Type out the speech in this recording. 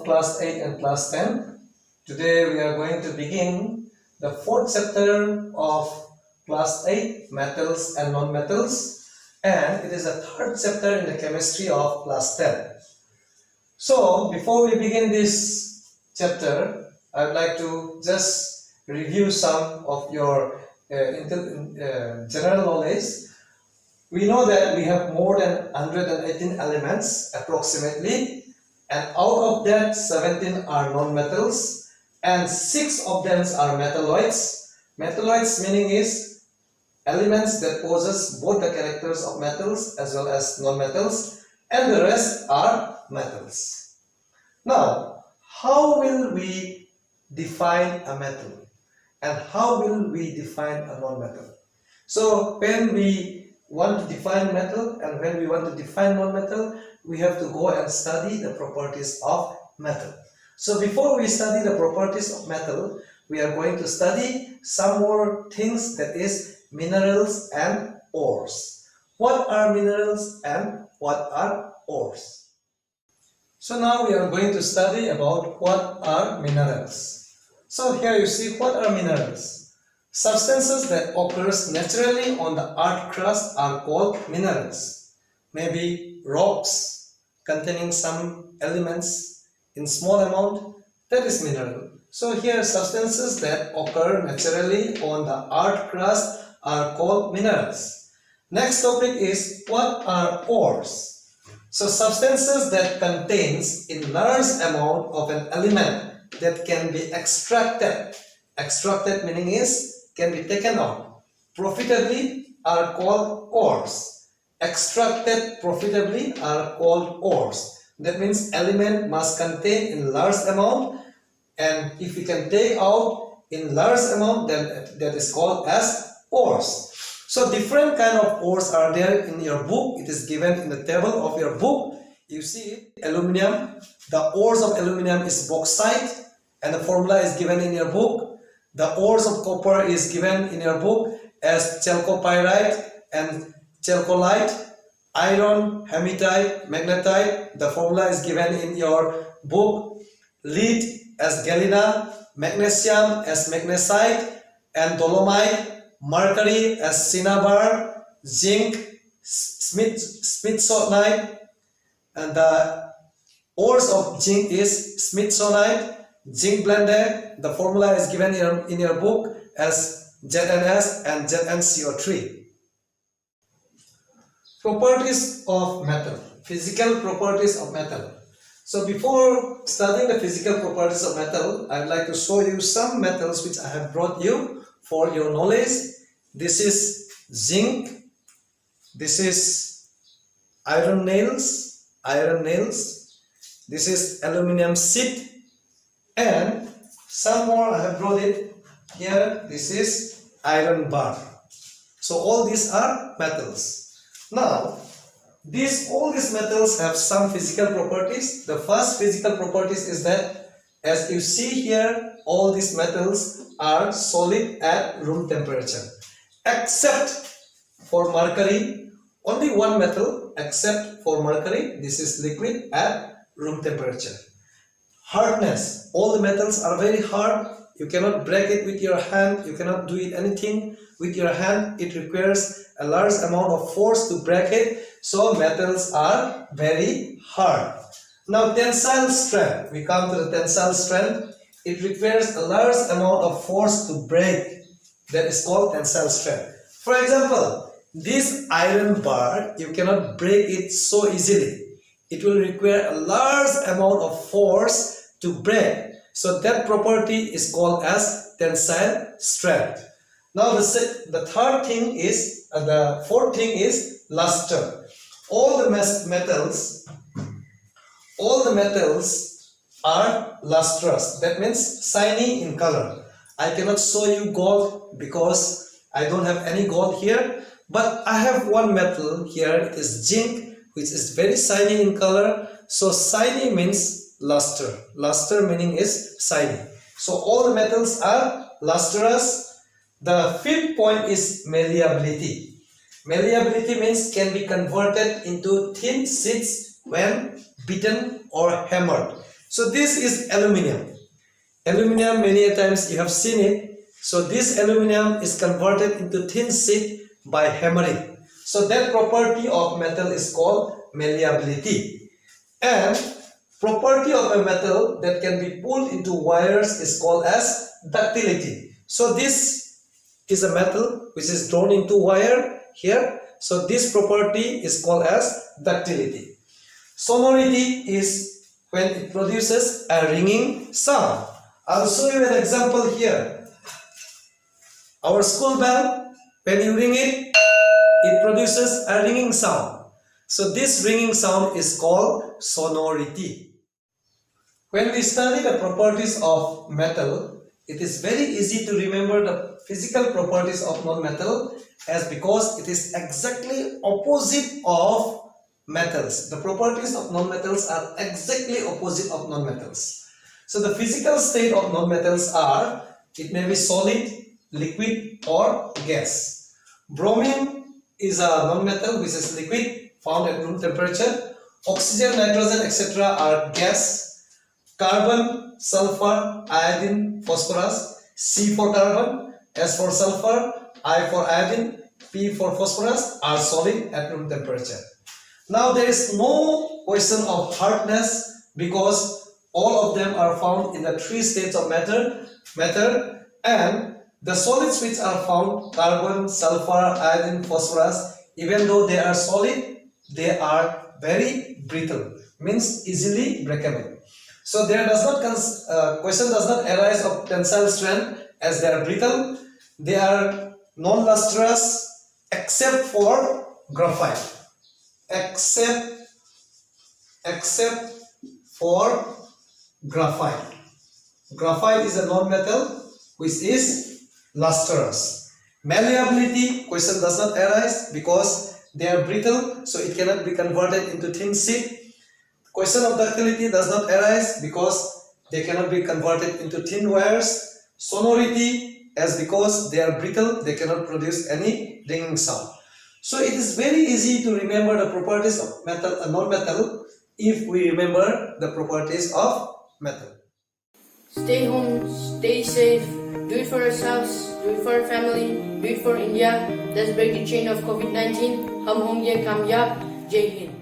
class 8 and class 10. Today we are going to begin the fourth chapter of class 8, metals and non-metals, and it is the third chapter in the chemistry of class 10. So before we begin this chapter, I would like to just review some of your general knowledge. We know that we have more than 118 elements approximately, and out of that 17 are non-metals and 6 of them are metalloids. Metalloids meaning is elements that possess both the characters of metals as well as non-metals, and the rest are metals. Now, how will we define a metal and how will we define a non-metal? So when we want to define metal and when we want to define non-metal, we have to go and study the properties of metal. So before we study the properties of metal, we are going to study some more things, that is minerals and ores. What are minerals and what are ores? So now we are going to study about what are minerals. So here you see what are minerals. Substances that occurs naturally on the earth crust are called minerals. Maybe rocks containing some elements in small amount, that is mineral. So here substances that occur naturally on the earth crust are called minerals. Next topic is what are ores. So substances that contains in large amount of an element that can be extracted. Extracted meaning is can be taken out profitably are called ores. Extracted profitably are called ores. That means element must contain in large amount, and if we can take out in large amount, then that is called as ores. So different kind of ores are there in your book. It is given in the table of your book. You see it. Aluminium. The ores of aluminium is bauxite, and the formula is given in your book. The ores of copper is given in your book as chalcopyrite and chalcolite. Iron, hematite, magnetite, the formula is given in your book. Lead as galena, magnesium as magnesite, and dolomite, mercury as cinnabar, zinc, smithsonite, and the ores of zinc is smithsonite, zinc blended. The formula is given in your book as ZnS and ZnCO3. Properties of metal, physical properties of metal. So before studying the physical properties of metal, I would like to show you some metals which I have brought you for your knowledge. This is zinc, this is iron nails, this is aluminum sheet, and some more I have brought it here. This is iron bar. So all these are metals. Now, all these metals have some physical properties. The first physical properties is that, as you see here, all these metals are solid at room temperature, except for mercury. Only one metal, except for mercury, this is liquid at room temperature. Hardness. All the metals are very hard. You cannot break it with your hand. You cannot do it anything with your hand. It requires a large amount of force to break it. So metals are very hard. Now tensile strength. We come to the tensile strength. It requires a large amount of force to break. That is called tensile strength. For example, this iron bar, you cannot break it so easily. It will require a large amount of force to break. So that property is called as tensile strength. Now the fourth thing is luster. All the metals are lustrous. That means shiny in color. I cannot show you gold because I don't have any gold here, but I have one metal here. It is zinc, which is very shiny in color. So shiny means luster. Luster meaning is shiny. So all the metals are lustrous. The fifth point is malleability. Malleability means can be converted into thin sheets when beaten or hammered. So this is aluminium. Aluminium, many a times you have seen it. So this aluminium is converted into thin sheet by hammering. So that property of metal is called malleability. And property of a metal that can be pulled into wires is called as ductility. So this is a metal which is drawn into wire here. So this property is called as ductility. Sonority is when it produces a ringing sound. I'll show you an example here. Our school bell, when you ring it, it produces a ringing sound. So this ringing sound is called sonority. When we study the properties of metal, it is very easy to remember the physical properties of non-metal as because it is exactly opposite of metals. The properties of non-metals are exactly opposite of non-metals. So the physical state of non-metals are, it may be solid, liquid or gas. Bromine is a non-metal which is liquid found at room temperature. Oxygen, nitrogen, etc. are gas. Carbon, sulfur, iodine, phosphorus, C for carbon, S for sulfur, I for iodine, P for phosphorus are solid at room temperature. Now there is no question of hardness because all of them are found in the three states of matter, and the solids which are found, carbon, sulfur, iodine, phosphorus, even though they are solid, they are very brittle, means easily breakable. So there does not question does not arise of tensile strength as they are brittle. They are non-lustrous except for graphite. Except for graphite. Graphite is a non-metal which is lustrous. Malleability question does not arise because they are brittle, so it cannot be converted into thin sheet. Question of ductility does not arise because they cannot be converted into thin wires. Sonority, as because they are brittle, they cannot produce any ringing sound. So it is very easy to remember the properties of metal and non-metal if we remember the properties of metal. Stay home, stay safe, do it for yourselves, do it for your family, do it for India. Let's break the chain of COVID-19. Hum Hong Ye Kamyab. Jai Hind.